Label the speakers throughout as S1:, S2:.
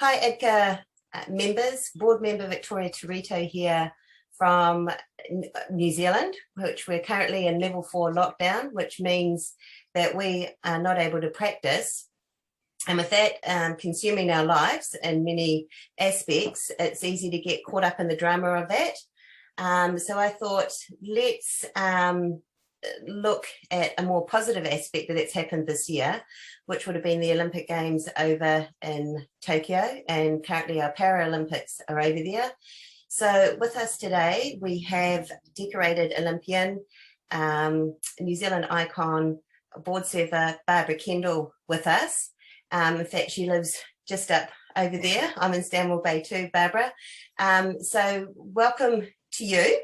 S1: Hi, Edgar members, board member Victoria Te Rito here from New Zealand, which we're currently in level 4 lockdown, which means that we are not able to practice. And with that consuming our lives in many aspects, it's easy to get caught up in the drama of that. So I thought, let's look at a more positive aspect that's happened this year, which would have been the Olympic Games over in Tokyo, and currently our Paralympics are over there. So with us today, we have decorated Olympian, New Zealand icon, board server Barbara Kendall with us. In fact, she lives just up over there. I'm in Stanwell Bay too, Barbara. So welcome to you,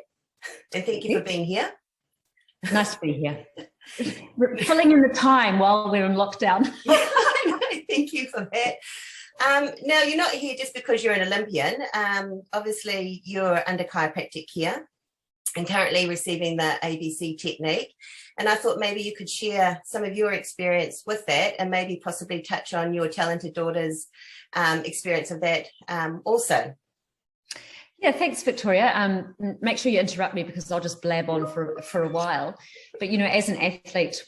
S1: and thank you for being here.
S2: Nice to be here. Filling in the time while we're in lockdown.
S1: Thank you for that. Now, you're not here just because you're an Olympian. Obviously, you're under chiropractic care and currently receiving the ABC technique. And I thought maybe you could share some of your experience with that and maybe possibly touch on your talented daughter's experience of that also.
S2: Yeah, thanks, Victoria. Make sure you interrupt me because I'll just blab on for a while. But, you know, as an athlete,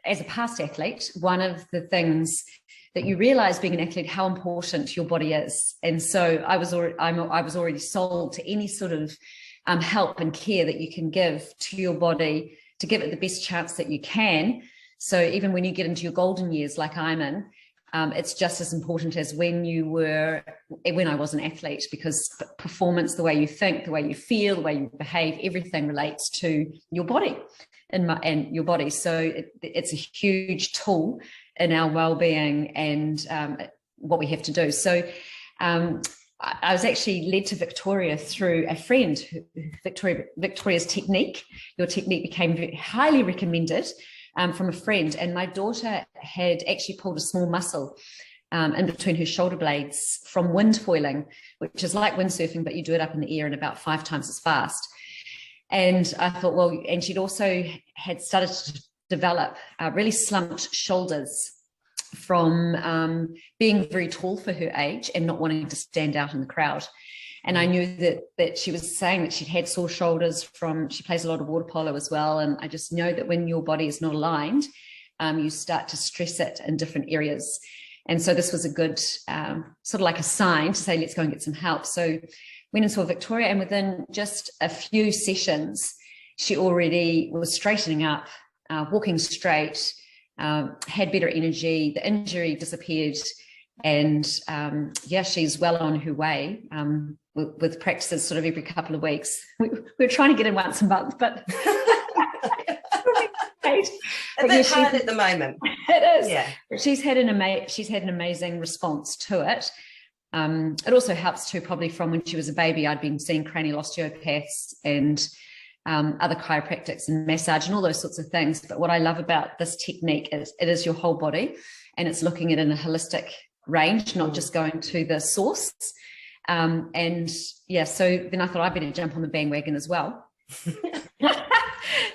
S2: as a past athlete, one of the things that you realize being an athlete, how important your body is. And so I was already sold to any sort of help and care that you can give to your body to give it the best chance that you can. So even when you get into your golden years like I'm in, it's just as important as when I was an athlete, because performance, the way you think, the way you feel, the way you behave, everything relates to your body and your body. So it's a huge tool in our well-being and what we have to do. So I was actually led to Victoria through a friend, Victoria's technique. Your technique became highly recommended from a friend, and my daughter had actually pulled a small muscle in between her shoulder blades from wind foiling, which is like windsurfing, but you do it up in the air and about 5 times as fast. And I thought, well, and she'd also had started to develop really slumped shoulders from being very tall for her age and not wanting to stand out in the crowd. And I knew that she was saying that she'd had sore shoulders she plays a lot of water polo as well. And I just know that when your body is not aligned, you start to stress it in different areas. And so this was a good sort of like a sign to say, let's go and get some help. So went and saw Victoria, and within just a few sessions, she already was straightening up, walking straight, had better energy, the injury disappeared. And yeah, she's well on her way with practices sort of every couple of weeks. We're trying to get in once a month, but
S1: a bit hard at the moment.
S2: It is.
S1: Yeah.
S2: But she's had an amazing response to it. It also helps too, probably from when she was a baby. I'd been seeing cranial osteopaths and other chiropractics and massage and all those sorts of things. But what I love about this technique is it is your whole body, and it's looking at it in a holistic range, not just going to the source. And yeah, so then I thought I'd better jump on the bandwagon as well.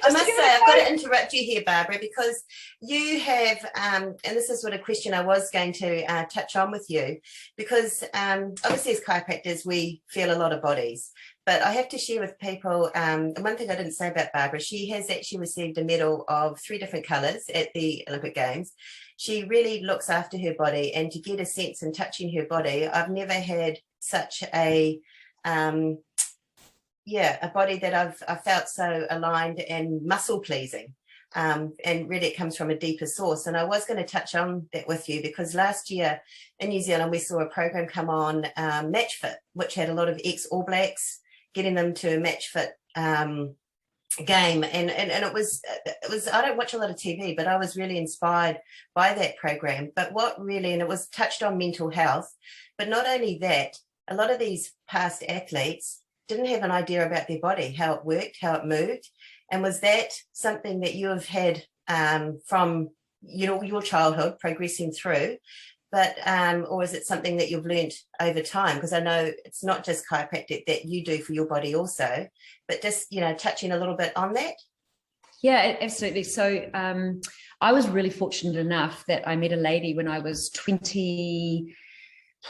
S1: I must say, I've got to interrupt you here, Barbara, because you have, and this is what a question I was going to touch on with you, because obviously as chiropractors, we feel a lot of bodies. But I have to share with people, and one thing I didn't say about Barbara, she has actually received a medal of 3 different colours at the Olympic Games. She really looks after her body, and to get a sense in touching her body, I've never had such a body that I've felt so aligned and muscle pleasing. And really it comes from a deeper source. And I was going to touch on that with you because last year in New Zealand, we saw a program come on, Match Fit, which had a lot of ex-All Blacks, getting them to a match fit game. And it was, I don't watch a lot of TV, but I was really inspired by that program. But and it was touched on mental health, but not only that, a lot of these past athletes didn't have an idea about their body, how it worked, how it moved. And was that something that you have had from, you know, your childhood progressing through, but or is it something that you've learnt over time? Because I know it's not just chiropractic that you do for your body also, but just, you know, touching a little bit on that.
S2: Yeah, absolutely. So I was really fortunate enough that I met a lady when I was 20,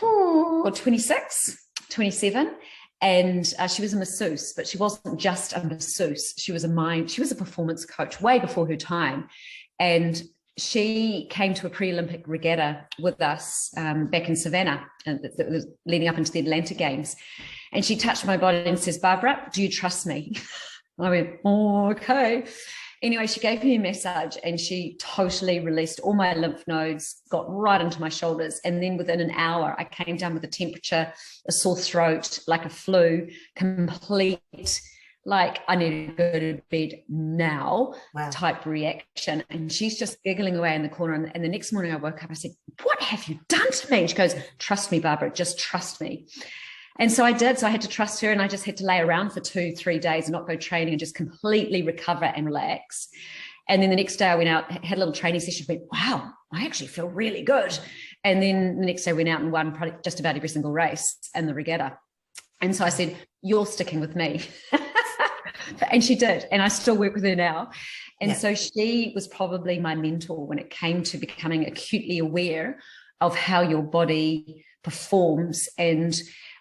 S2: or 26, 27. And she was a masseuse, but she wasn't just a masseuse. She was a performance coach way before her time. And she came to a pre-Olympic regatta with us back in Savannah, and that was leading up into the Atlanta Games. And she touched my body and says, "Barbara, do you trust me?" I went, "Oh, okay." Anyway, she gave me a massage and she totally released all my lymph nodes, got right into my shoulders. And then within an hour, I came down with a temperature, a sore throat, like a flu, complete, like I need to go to bed now type reaction. And she's just giggling away in the corner. And the next morning I woke up, I said, "What have you done to me?" And she goes, "Trust me, Barbara, just trust me." And so I did. So I had to trust her, and I just had to lay around for 2-3 days and not go training and just completely recover and relax. And then the next day I went out, had a little training session, went, "Wow, I actually feel really good." And then the next day I went out and won probably just about every single race in the regatta. And so I said, "You're sticking with me." And she did. And I still work with her now. And so she was probably my mentor when it came to becoming acutely aware of how your body performs. And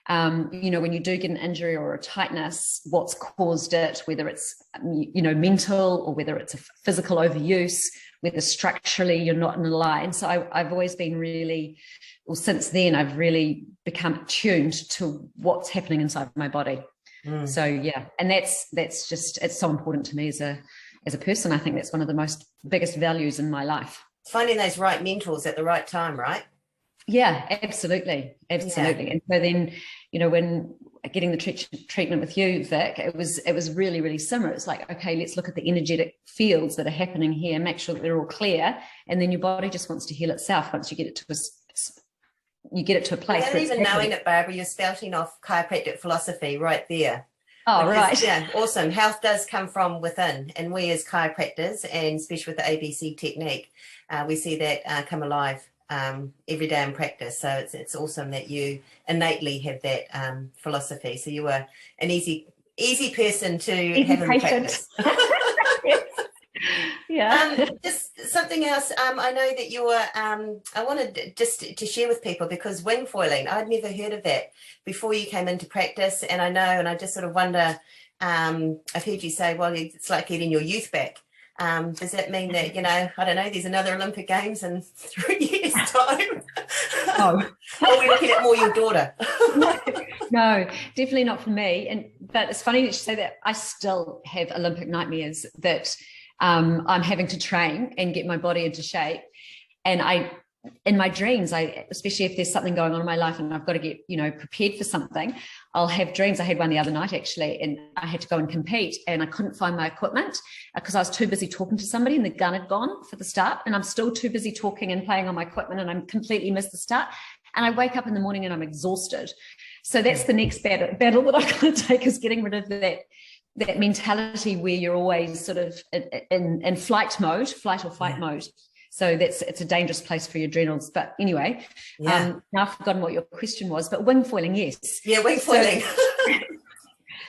S2: when you do get an injury or a tightness, what's caused it, whether it's, mental or whether it's a physical overuse, whether structurally you're not in a line. So I've always been really, well, since then, I've really become tuned to what's happening inside my body. So, yeah. And that's just, it's so important to me as a person. I think that's one of the biggest values in my life.
S1: Finding those right mentors at the right time, right?
S2: Yeah, absolutely. Yeah. And so then, when getting the treatment with you, Vic, it was really, really similar. It's like, okay, let's look at the energetic fields that are happening here, make sure that they're all clear, and then your body just wants to heal itself once you get it to a place.
S1: Without even knowing it, Barbara, you're spouting off chiropractic philosophy right there.
S2: Oh, right.
S1: Yeah, awesome. Health does come from within, and we as chiropractors, and especially with the ABC technique, we see that come alive every day in practice. So it's awesome that you innately have that philosophy. So you are an easy person to have in practice.
S2: Yeah.
S1: Just something else. I know that you were, I wanted just to share with people, because wing foiling, I'd never heard of that before you came into practice. And I just sort of wonder, I've heard you say, well, it's like getting your youth back. Does that mean that, I don't know, there's another Olympic Games in 3 years' time?
S2: Oh.
S1: Or are we looking at more your daughter?
S2: No, definitely not for me. But it's funny that you say that. I still have Olympic nightmares that I'm having to train and get my body into shape. And in my dreams, especially if there's something going on in my life and I've got to get, prepared for something, I'll have dreams. I had one the other night, actually, and I had to go and compete, and I couldn't find my equipment because I was too busy talking to somebody, and the gun had gone for the start, and I'm still too busy talking and playing on my equipment, and I completely missed the start. And I wake up in the morning and I'm exhausted. So that's the next battle that I've got to take, is getting rid of that mentality where you're always sort of in flight or fight mode. So it's a dangerous place for your adrenals. But anyway, now I've forgotten what your question was, but wing foiling, yes. Yeah,
S1: wing foiling.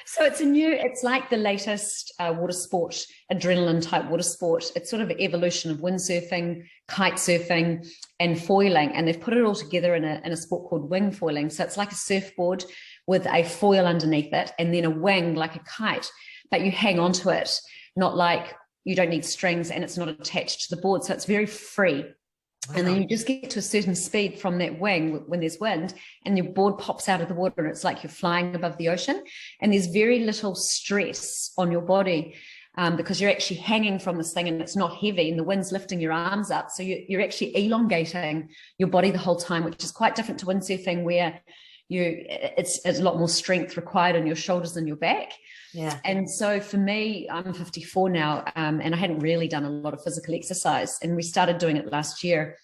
S2: So it's like the latest water sport, adrenaline type water sport. It's sort of an evolution of windsurfing, kite surfing, and foiling. And they've put it all together in a sport called wing foiling. So it's like a surfboard with a foil underneath it, and then a wing like a kite, but you hang onto it, not like, you don't need strings, and it's not attached to the board. So it's very free. Wow. And then you just get to a certain speed from that wing when there's wind, and your board pops out of the water, and it's like you're flying above the ocean. And there's very little stress on your body because you're actually hanging from this thing, and it's not heavy, and the wind's lifting your arms up. So you're actually elongating your body the whole time, which is quite different to windsurfing, where it's a lot more strength required in your shoulders and your back.
S1: Yeah.
S2: And so for me, I'm 54 now, and I hadn't really done a lot of physical exercise, and we started doing it last year,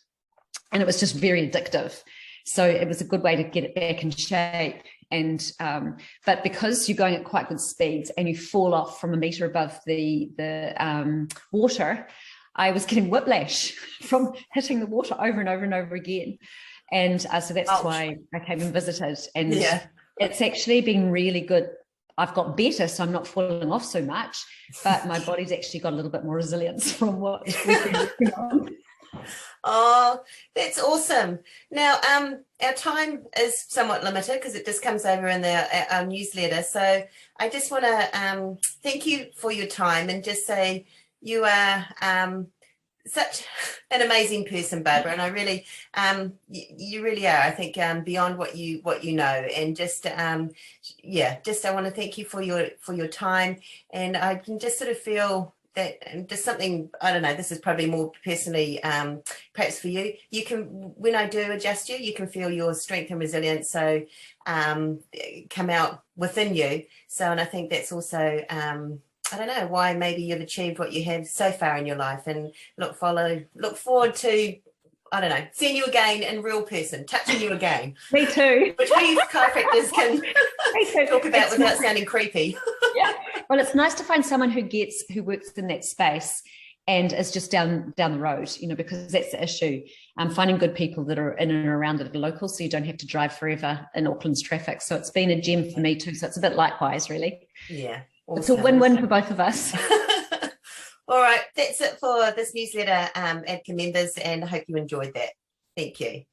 S2: and it was just very addictive. So it was a good way to get it back in shape. And but because you're going at quite good speeds and you fall off from a meter above the water, I was getting whiplash from hitting the water over and over and over again. And so that's why I came and visited. And it's actually been really good. I've got better, so I'm not falling off so much, but my body's actually got a little bit more resilience from what we've been working on.
S1: Oh, that's awesome. Now, our time is somewhat limited because it just comes over in our newsletter. So I just want to thank you for your time and just say you are such an amazing person, Barbara, and I really, you really are. I think beyond what you know, and just just I want to thank you for your time, and I can just sort of feel that just something, I don't know, this is probably more personally perhaps for you, you can, when I do adjust you, you can feel your strength and resilience so come out within you. So, and I think that's also I don't know why maybe you've achieved what you have so far in your life, and look forward to, I don't know, seeing you again in real person, touching you again.
S2: Me too.
S1: Which we chiropractors can talk about without sounding creepy.
S2: Yeah. Well, it's nice to find someone who works in that space and is just down the road, because that's the issue. Finding good people that are in and around that are local, so you don't have to drive forever in Auckland's traffic. So it's been a gem for me too. So it's a bit likewise, really.
S1: Yeah.
S2: Awesome. It's a win-win for both of us.
S1: All right. That's it for this newsletter, ABCA members, and I hope you enjoyed that. Thank you.